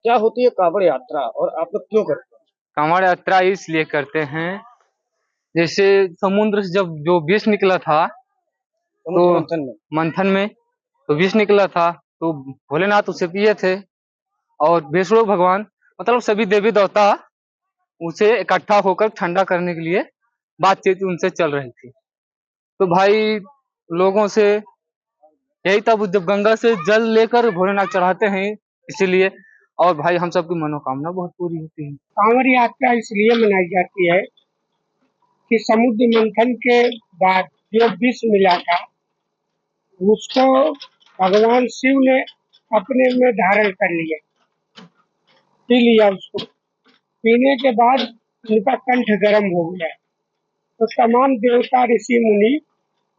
क्या होती है कांवड़ यात्रा और आप लोग क्यों करते हैं? कांवड़ यात्रा इसलिए करते हैं, जैसे समुद्र से जब जो विष निकला था तो समुद्र मंथन में। मंथन में, तो विष निकला था तो भोलेनाथ उसे पिए थे। और विष्णु भगवान मतलब सभी देवी देवता उसे इकट्ठा होकर ठंडा करने के लिए बातचीत उनसे चल रही थी। तो भाई लोगों से यही तब जब गंगा से जल लेकर भोलेनाथ चढ़ाते हैं इसीलिए। और भाई हम सबकी मनोकामना बहुत पूरी होती है। कांवड़ यात्रा इसलिए मनाई जाती है कि समुद्र मंथन के बाद जो विष मिला था उसको भगवान शिव ने अपने में धारण कर लिया, पी लिया। उसको पीने के बाद उनका कंठ गर्म हो गया, तो तमाम देवता ऋषि मुनि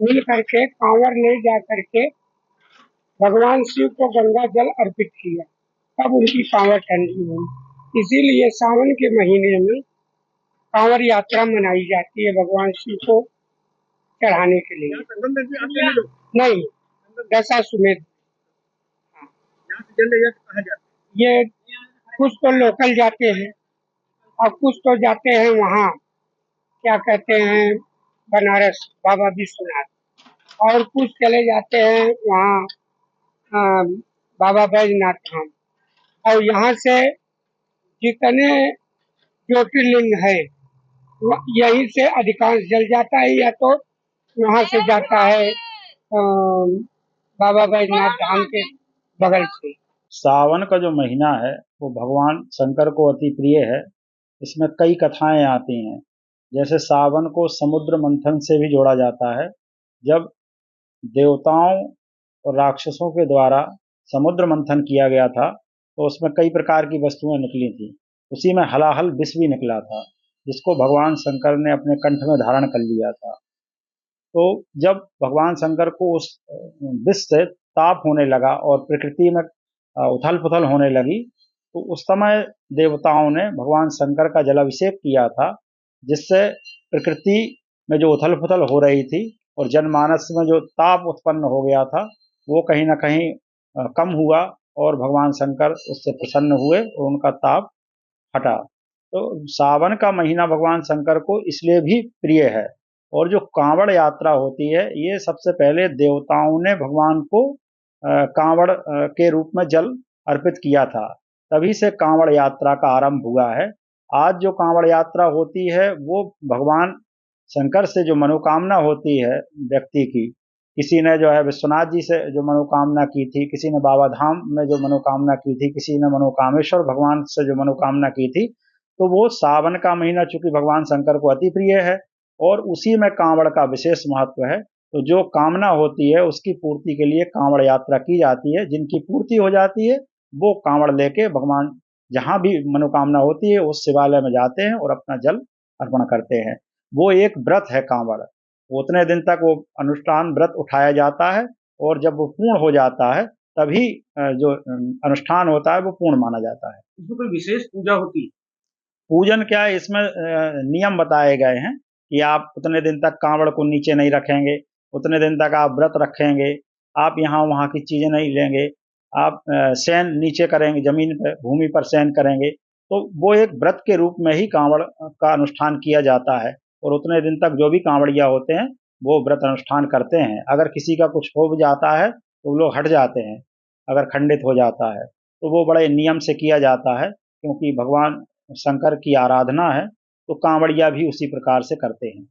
मिल करके कांवड़ ले जा करके भगवान शिव को गंगा जल अर्पित किया, तब उनकी कांवड़ ठंडी हुई। इसीलिए सावन के महीने में कांवड़ यात्रा मनाई जाती है भगवान शिव को चढ़ाने के लिए। नहीं, दशाश्वमेध। ये कुछ तो लोकल जाते हैं और कुछ तो जाते हैं वहाँ, क्या कहते हैं, बनारस बाबा विश्वनाथ, और कुछ चले जाते हैं वहाँ बाबा बैजनाथ धाम। और यहाँ से जितने ज्योतिर्लिंग है यहीं से अधिकांश जल जाता है, या तो वहाँ से जाता है बाबा बैजनाथ धाम के बगल से। सावन का जो महीना है वो भगवान शंकर को अति प्रिय है। इसमें कई कथाएं आती हैं। जैसे सावन को समुद्र मंथन से भी जोड़ा जाता है। जब देवताओं और राक्षसों के द्वारा समुद्र मंथन किया गया था तो उसमें कई प्रकार की वस्तुएं निकली थी। उसी में हलाहल विष भी निकला था, जिसको भगवान शंकर ने अपने कंठ में धारण कर लिया था। तो जब भगवान शंकर को उस विष से ताप होने लगा और प्रकृति में उथल पुथल होने लगी, तो उस समय देवताओं ने भगवान शंकर का जलाभिषेक किया था, जिससे प्रकृति में जो उथल पुथल हो रही थी और जनमानस में जो ताप उत्पन्न हो गया था वो कहीं ना कहीं कम हुआ और भगवान शंकर उससे प्रसन्न हुए और उनका ताप हटा। तो सावन का महीना भगवान शंकर को इसलिए भी प्रिय है। और जो कांवड़ यात्रा होती है, ये सबसे पहले देवताओं ने भगवान को कांवड़ के रूप में जल अर्पित किया था, तभी से कांवड़ यात्रा का आरंभ हुआ है। आज जो कांवड़ यात्रा होती है वो भगवान शंकर से जो मनोकामना होती है व्यक्ति की, किसी ने जो है विश्वनाथ जी से जो मनोकामना की थी, किसी ने बाबा धाम में जो मनोकामना की थी, किसी ने मनोकामेश्वर भगवान से जो मनोकामना की थी, तो वो सावन का महीना चूंकि भगवान शंकर को अति प्रिय है और उसी में कांवड़ का विशेष महत्व है, तो जो कामना होती है उसकी पूर्ति के लिए कांवड़ यात्रा की जाती है। जिनकी पूर्ति हो जाती है वो कांवड़ लेके भगवान जहां भी मनोकामना होती है उस शिवालय में जाते हैं और अपना जल अर्पण करते हैं। वो एक व्रत है कांवड़, उतने दिन तक वो अनुष्ठान व्रत उठाया जाता है और जब वो पूर्ण हो जाता है तभी जो अनुष्ठान होता है वो पूर्ण माना जाता है। इसमें कोई विशेष पूजा होती है? पूजन क्या है, इसमें नियम बताए गए हैं कि आप उतने दिन तक कांवड़ को नीचे नहीं रखेंगे, उतने दिन तक आप व्रत रखेंगे, आप यहाँ वहाँ की चीजें नहीं लेंगे, आप शयन नीचे करेंगे, जमीन पर भूमि पर शयन करेंगे। तो वो एक व्रत के रूप में ही कांवड़ का अनुष्ठान किया जाता है और उतने दिन तक जो भी कांवड़िया होते हैं वो व्रत अनुष्ठान करते हैं। अगर किसी का कुछ हो भी जाता है तो वो लोग हट जाते हैं, अगर खंडित हो जाता है तो वो बड़े नियम से किया जाता है, क्योंकि भगवान शंकर की आराधना है, तो कांवड़िया भी उसी प्रकार से करते हैं।